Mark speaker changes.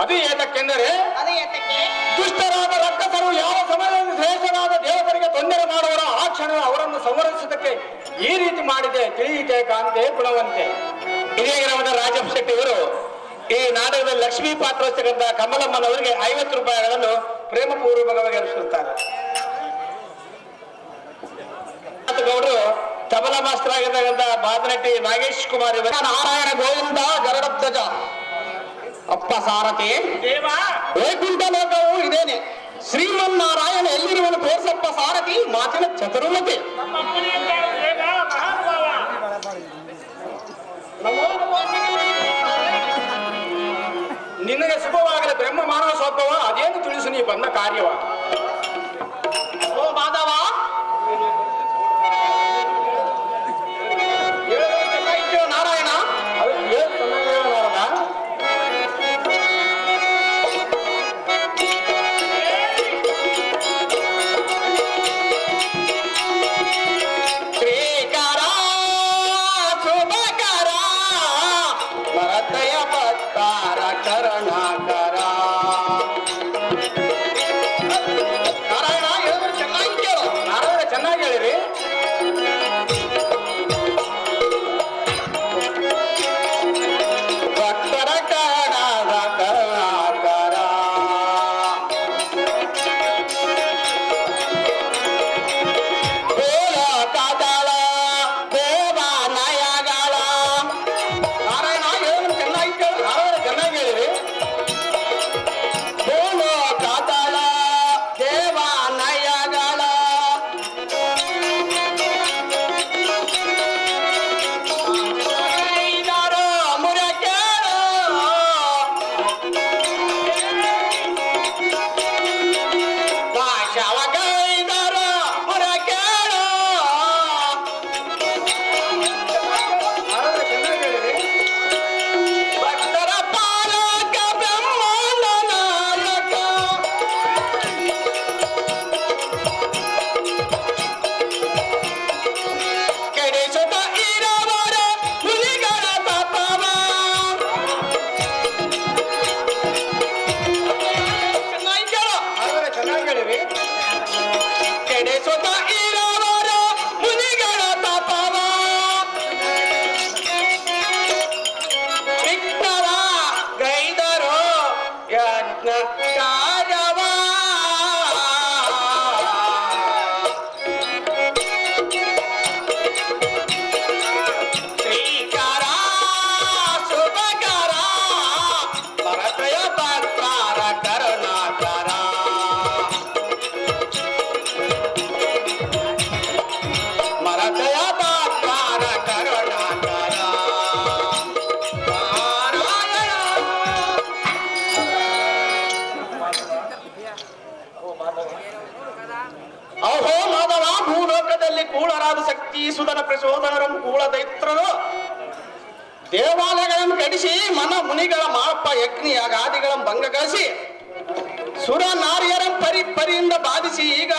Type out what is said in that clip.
Speaker 1: ಅದು ಏತಕ್ಕೆಂದರೆ
Speaker 2: ಅದು ಏತಕ್ಕೆ?
Speaker 1: ದುಷ್ಟರಾದ ರಕ್ಕಸರು ಯಾವ ಸಮಯದಲ್ಲಿ ಶ್ರೇಷ್ಠರಾದ ದೇವತರಿಗೆ ತೊಂದರೆ ಮಾಡುವರ ಆ ಕ್ಷಣ ಅವರನ್ನು ಸಂವರಿಸುವುದಕ್ಕೆ ಈ ರೀತಿ ಮಾಡಿದೆ. ತಿಳಿಯಿತೆ ಕಾಂತೆ ಗುಣವಂತೆ.
Speaker 3: ಹಿರಿಯ ಗ್ರಾಮದ ರಾಜಪ್ಪ ಶೆಟ್ಟಿ ಅವರು ಈ ನಾಟಕದಲ್ಲಿ ಲಕ್ಷ್ಮೀ ಪಾತ್ರೋತ್ಸವದ ಕಮಲಮ್ಮನವರಿಗೆ 50 ರೂಪಾಯಿಗಳನ್ನು ಪ್ರೇಮಪೂರ್ವಕವಾಗಿ ಹರಿಸುತ್ತಾರೆ. ಗೌಡರು ತಬಲಾ ಮಾಸ್ಟರ್ ಆಗಿರ್ತಕ್ಕಂಥ ಬಾದನಟ್ಟಿ ನಾಗೇಶ್ ಕುಮಾರ್ ಇವರ
Speaker 1: ನಾರಾಯಣ ಗೋವಿಂದ ಗರುಡಧ್ವಜ ಅಪ್ಪ ಸಾರಥಿ
Speaker 2: ದೇವ
Speaker 1: ವೈಕುಂಠ ಲೋಕವು ಇದೇನೆ. ಶ್ರೀಮನ್ನಾರಾಯಣ ಎಲ್ಲಿರುವನು ತೋರ್ಸಪ್ಪ ಸಾರಥಿ ಮಾತಿನ ಚತುರ್ಮತಿ.
Speaker 2: ನಮ್ಮ ಅಪ್ಪನಿಗೆ ದೇವ ಮಹಾನುಭಾವ.
Speaker 1: ನಿನಗೆ ಶುಭವಾಗಲಿ ಬ್ರಹ್ಮ ಮಾನವ ಸ್ವಭಾವ ಅದೇನು ತಿಳಿಸು ನೀ ಬಂದ ಕಾರ್ಯವ. ಓ ಮಾಧವ ನಾರಾಯಣ ಶ್ರೀಕಾರ ಶುಭಕರ ಭರತಯ ಭಕ್ತಾರ ಕರುಣಾಕರ. ನಾರಾಯಣ ಹೇಳಿದ್ರೆ ಚೆನ್ನಾಗಿ ಕೇಳು. ನಾರಾಯಣ ಚೆನ್ನಾಗಿ ಹೇಳಿರಿ. ಭಕ್ತರ ಕಣದ ಕರುಣಾಕರ ಕದಳ ದೇವ ನಯಗಳ. ನಾರಾಯಣ ಹೇಳಿದ್ರೆ ಚೆನ್ನಾಗಿ ಕೇಳು. ನಾರಾಯಣ ಚೆನ್ನಾಗಿ ಹೇಳಿರಿ. ಬೋಲೋ ಕದಳ ದೇವ ನಯಗಳ ಐದಾರು ಮುರ ಕೇಳು. ಭಾಷವಗೈದಾರು ಮುರ ಕೇಳು. ಭಕ್ತರ ಪಾಲಕ ಬ್ರಹ್ಮಾಂಡ ನಾಯಕ ಕೆಡಿಸುತ್ತ ಇರವರ ಮುನಿಗಳ ತಪವ. ಚೆನ್ನಾಗಿ ಕೇಳು. ಚೆನ್ನಾಗಿ ಹೇಳಿರಿ. ಕೆಡಿಸುತ್ತ ಇರವರ ಮುನಿಗಳ ತಪವ ವಿಘ್ನವ ಗೈದರು ಯಜ್ಞ ಕಾರ್ಯವ. ಶ್ರೀಕಾರ ಶುಭಕರ ಭರತಯ ಭಕ್ತಾರ ಕರುಣಾಕರ. ಮರತಯ ಭಕ್ತಾರ ಕರುಣಾಕರ. ನಾರಾಯಣ ಅಹೋ ಮಾಧವ ಭೂಲೋಕದಲ್ಲಿ ಕೂಳರಾದ ಶಕ್ತಿ ಸುಧನ ಪ್ರಚೋದನರಂ ಕೂಳ ದೈತ್ರರು ದೇವಾಲಯಗಳನ್ನು ಕಡಿಸಿ ಮನ ಮುನಿಗಳ ಮಾಳಪ್ಪ ಯಜ್ಞಿ ಯಾಗಾದಿಗಳ ಭಂಗಗಳಿಸಿ ಸುರ ನಾರಿಯರಂ ಪರಿಯಿಂದ ಬಾಧಿಸಿ ಈಗ